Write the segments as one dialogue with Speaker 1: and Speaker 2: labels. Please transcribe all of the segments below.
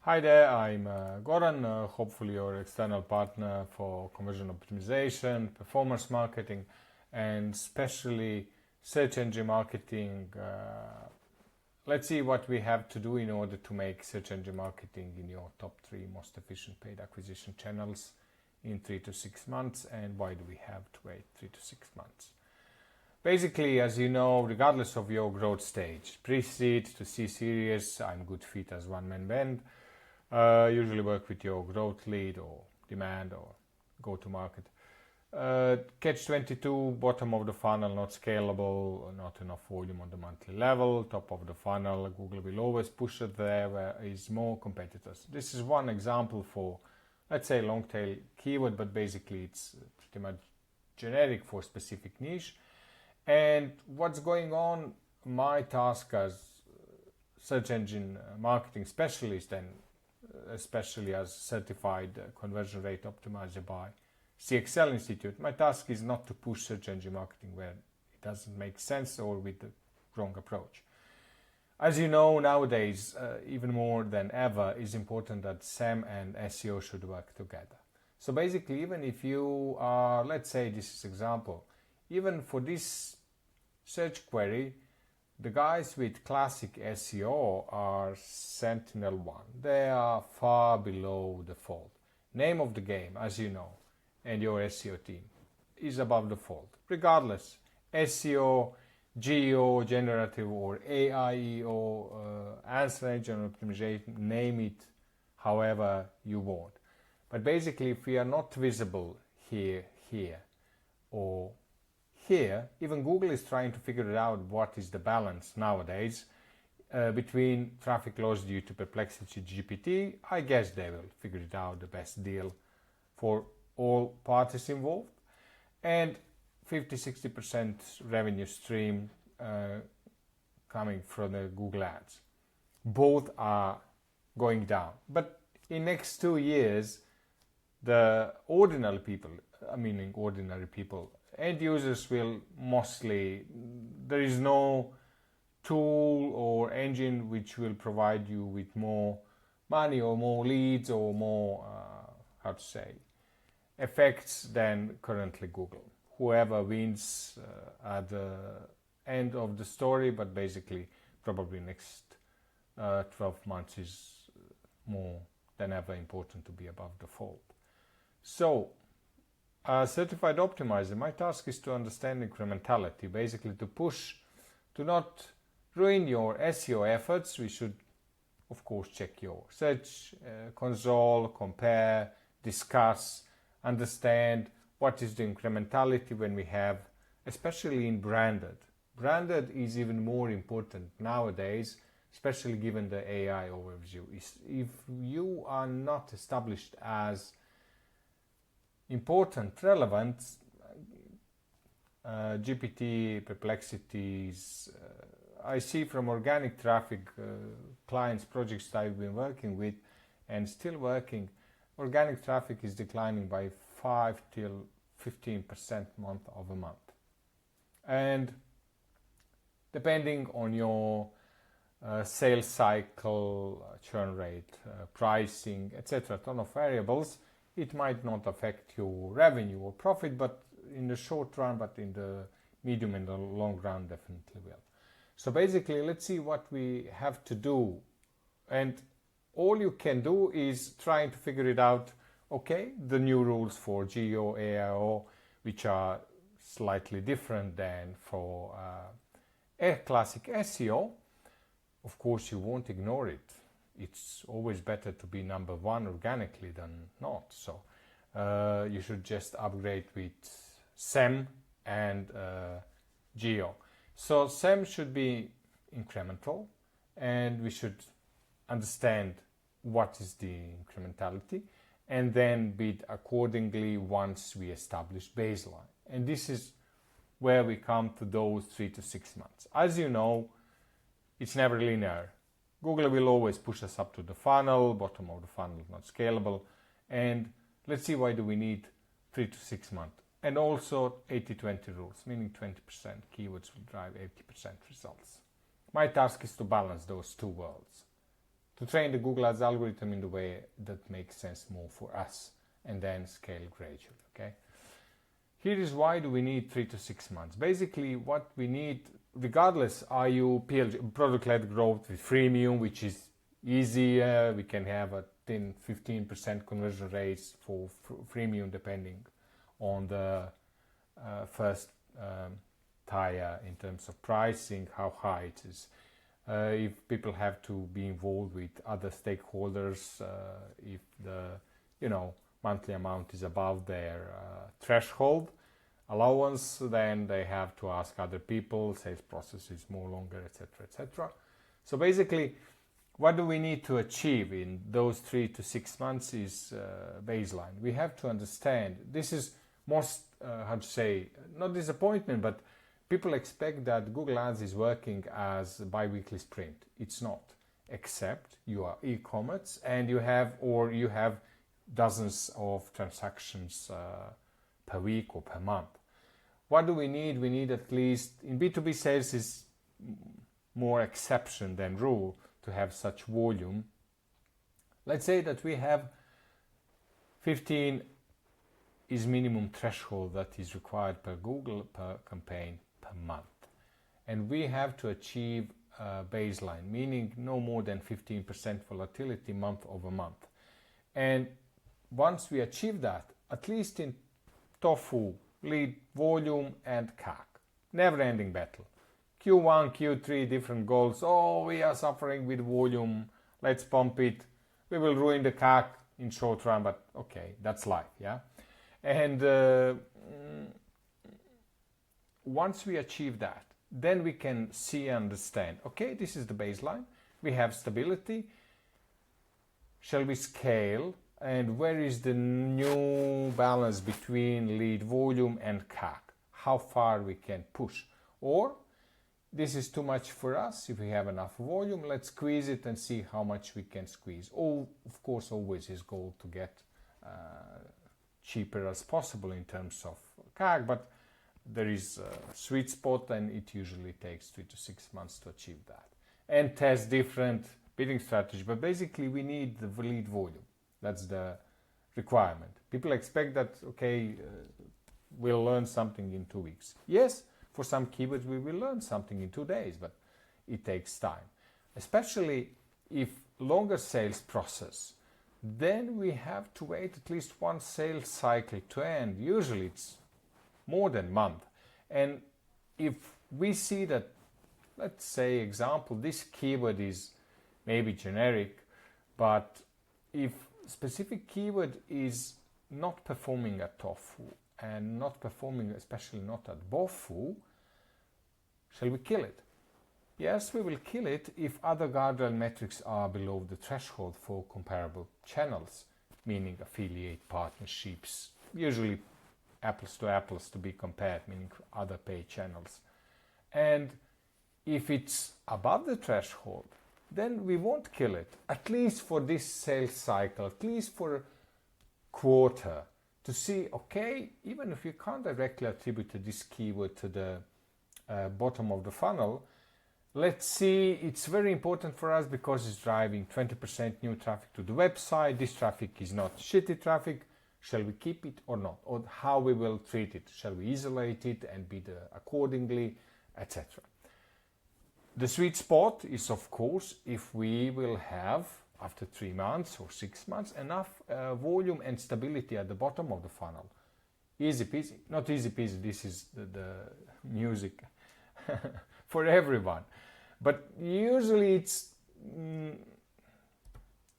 Speaker 1: Hi there, I'm Goran, hopefully your external partner for conversion optimization, performance marketing, and especially search engine marketing. Let's see what we have to do in order to make search engine marketing in your top 3 most efficient paid acquisition channels in 3 to 6 months, and why do we have to wait 3 to 6 months. Basically, as you know, regardless of your growth stage, pre-seed to C-series, I'm good fit as one-man band. Usually work with your growth lead or demand or go-to-market. Catch-22, bottom of the funnel, not scalable, not enough volume on the monthly level. Top of the funnel, Google will always push it there where is more competitors. This is one example for, let's say, long-tail keyword, but basically it's pretty much generic for specific niche. And what's going on, my task as search engine marketing specialist and especially as certified conversion rate optimizer by CXL Institute, my task is not to push search engine marketing where it doesn't make sense or with the wrong approach. As you know, nowadays, even more than ever, is important that SEM and SEO should work together. So basically, even if you are, let's say this is example, even for this search query, the guys with classic SEO are Sentinel-1. They are far below the fold. Name of the game, as you know, and your SEO team is above the fold. Regardless, SEO, GEO, generative or AIEO, answer engine optimization, name it however you want. But basically, if we are not visible here, or here, even Google is trying to figure it out what is the balance nowadays between traffic loss due to Perplexity GPT. I guess they will figure it out, the best deal for all parties involved, and 50-60% revenue stream coming from the Google ads. Both are going down, but in next 2 years the ordinary people, end users will mostly, there is no tool or engine which will provide you with more money or more leads or more, effects than currently Google. Whoever wins at the end of the story, but basically probably next 12 months is more than ever important to be above the fold. So, as certified optimizer, my task is to understand incrementality, basically to push, to not ruin your SEO efforts. We should, of course, check your search console, compare, discuss, understand what is the incrementality when we have, especially in branded. Branded is even more important nowadays, especially given the AI overview. If you are not established as important, relevant, GPT, Perplexities, I see from organic traffic clients, projects that I've been working with and still working, organic traffic is declining by 5 till 15% month over month. And depending on your sales cycle, churn rate, pricing, etc., ton of variables, it might not affect your revenue or profit, but in the short run, but in the medium and the long run, definitely will. So basically, let's see what we have to do. And all you can do is trying to figure it out. Okay, the new rules for GEO, AIO, which are slightly different than for a classic SEO. Of course, you won't ignore it. It's always better to be number 1 organically than not. So you should just upgrade with SEM and GEO. So SEM should be incremental, and we should understand what is the incrementality and then bid accordingly once we establish baseline. And this is where we come to those 3 to 6 months. As you know, it's never linear. Google will always push us up to the funnel, bottom of the funnel is not scalable. And let's see, why do we need 3 to 6 months? And also 80-20 rules, meaning 20% keywords will drive 80% results. My task is to balance those two worlds. to train the Google Ads algorithm in the way that makes sense more for us, and then scale gradually. Okay. Here is why do we need 3 to 6 months. Basically, what we need, regardless, are you PLG, product-led growth with freemium, which is easy. We can have a 10-15% conversion rates for freemium, depending on the first tier in terms of pricing, how high it is. If people have to be involved with other stakeholders, if the monthly amount is above their threshold allowance, then they have to ask other people, sales process is more longer, etc., etc. So basically, what do we need to achieve in those 3 to 6 months is baseline. We have to understand, this is most, not disappointment, but people expect that Google Ads is working as a bi-weekly sprint. It's not, except you are e-commerce and you have dozens of transactions per week or per month. What do we need? We need, at least in B2B sales, is more exception than rule to have such volume. Let's say that we have 15 is minimum threshold that is required per Google per campaign per month, and we have to achieve a baseline, meaning no more than 15% volatility month over month. And once we achieve that, at least in TOFU, lead volume and CAC, never-ending battle. Q1, Q3, different goals. Oh, we are suffering with volume. Let's pump it. We will ruin the CAC in short run, but okay, that's life, yeah. And once we achieve that, then we can see and understand, okay, this is the baseline. We have stability. Shall we scale? And where is the new balance between lead volume and CAC? How far we can push? Or this is too much for us. If we have enough volume, let's squeeze it and see how much we can squeeze. Of course, always is goal to get cheaper as possible in terms of CAC, but there is a sweet spot, and it usually takes 3 to 6 months to achieve that. And test different bidding strategy, but basically we need the lead volume. That's the requirement. People expect that, okay, we'll learn something in 2 weeks. Yes, for some keywords we will learn something in 2 days, but it takes time. Especially if longer sales process, then we have to wait at least one sales cycle to end. Usually it's more than a month. And if we see that, let's say example, this keyword is maybe generic, but if specific keyword is not performing at TOFU and not performing, especially not at BOFU, shall we kill it? Yes, we will kill it if other guardrail metrics are below the threshold for comparable channels, meaning affiliate partnerships, usually apples to apples to be compared, meaning other paid channels. And if it's above the threshold, then we won't kill it, at least for this sales cycle, at least for a quarter, to see, okay, even if you can't directly attribute this keyword to the bottom of the funnel, let's see, it's very important for us because it's driving 20% new traffic to the website. This traffic is not shitty traffic. Shall we keep it or not? Or how we will treat it? Shall we isolate it and bid accordingly, etc.? The sweet spot is, of course, if we will have, after 3 months or 6 months, enough volume and stability at the bottom of the funnel. Easy peasy. Not easy peasy, this is the music for everyone. But usually it's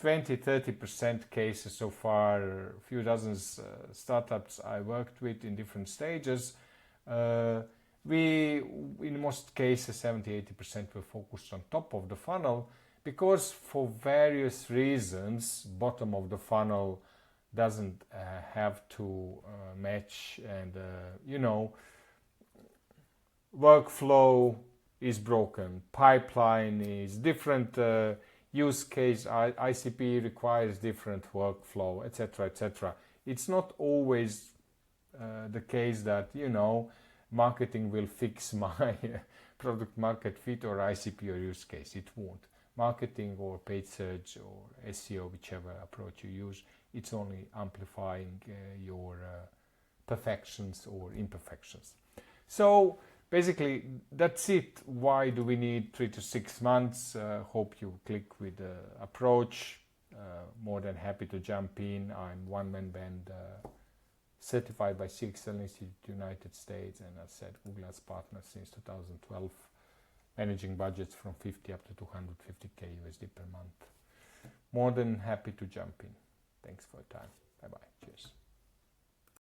Speaker 1: 20-30% cases so far, a few dozens startups I worked with in different stages. We, in most cases, 70-80% were focused on top of the funnel because for various reasons, bottom of the funnel doesn't have to match, and workflow is broken, pipeline is different, use case, ICP requires different workflow, etc., etc. It's not always the case that, marketing will fix my product market fit or ICP or use case. It won't. marketing or paid search or SEO, whichever approach you use, it's only amplifying your perfections or imperfections. So basically that's it. Why do we need 3 to 6 months? Hope you click with the approach. More than happy to jump in. I'm one-man band, certified by CXL Institute United States, and as said, Google as partner since 2012, managing budgets from 50 up to 250k USD per month. More than happy to jump in. Thanks for your time. Bye bye. Cheers.